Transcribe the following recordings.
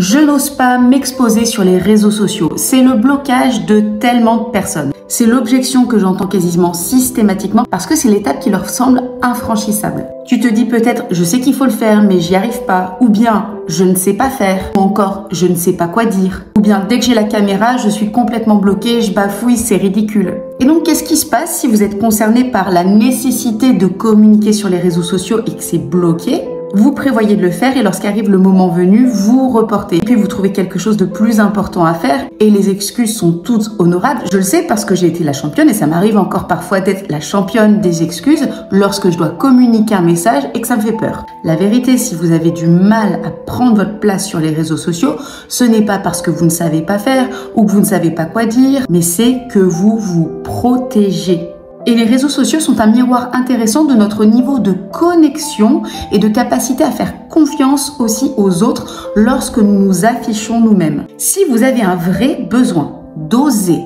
Je n'ose pas m'exposer sur les réseaux sociaux. C'est le blocage de tellement de personnes. C'est l'objection que j'entends quasiment systématiquement parce que c'est l'étape qui leur semble infranchissable. Tu te dis peut-être « je sais qu'il faut le faire mais j'y arrive pas » ou bien « je ne sais pas faire » ou encore « je ne sais pas quoi dire » ou bien « dès que j'ai la caméra, je suis complètement bloqué, je bafouille, c'est ridicule ». Et donc qu'est-ce qui se passe si vous êtes concerné par la nécessité de communiquer sur les réseaux sociaux et que c'est bloqué ? Vous prévoyez de le faire et lorsqu'arrive le moment venu, vous reportez. Et puis vous trouvez quelque chose de plus important à faire et les excuses sont toutes honorables. Je le sais parce que j'ai été la championne et ça m'arrive encore parfois d'être la championne des excuses lorsque je dois communiquer un message et que ça me fait peur. La vérité, si vous avez du mal à prendre votre place sur les réseaux sociaux, ce n'est pas parce que vous ne savez pas faire ou que vous ne savez pas quoi dire, mais c'est que vous vous protégez. Et les réseaux sociaux sont un miroir intéressant de notre niveau de connexion et de capacité à faire confiance aussi aux autres lorsque nous nous affichons nous-mêmes. Si vous avez un vrai besoin d'oser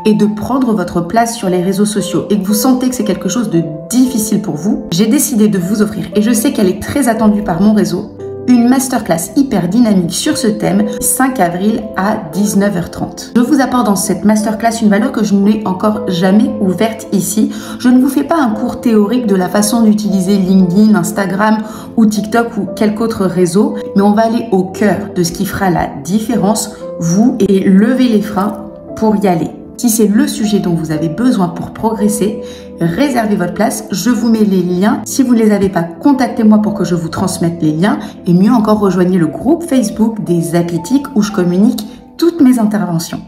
et de prendre votre place sur les réseaux sociaux et que vous sentez que c'est quelque chose de difficile pour vous, j'ai décidé de vous offrir, et je sais qu'elle est très attendue par mon réseau, une masterclass hyper dynamique sur ce thème, 5 avril à 19h30. Je vous apporte dans cette masterclass une valeur que je n'ai encore jamais ouverte ici. Je ne vous fais pas un cours théorique de la façon d'utiliser LinkedIn, Instagram ou TikTok ou quelque autre réseau, mais on va aller au cœur de ce qui fera la différence, vous, et lever les freins pour y aller. Si c'est le sujet dont vous avez besoin pour progresser, réservez votre place. Je vous mets les liens. Si vous ne les avez pas, contactez-moi pour que je vous transmette les liens. Et mieux encore, rejoignez le groupe Facebook des athlétiques où je communique toutes mes interventions.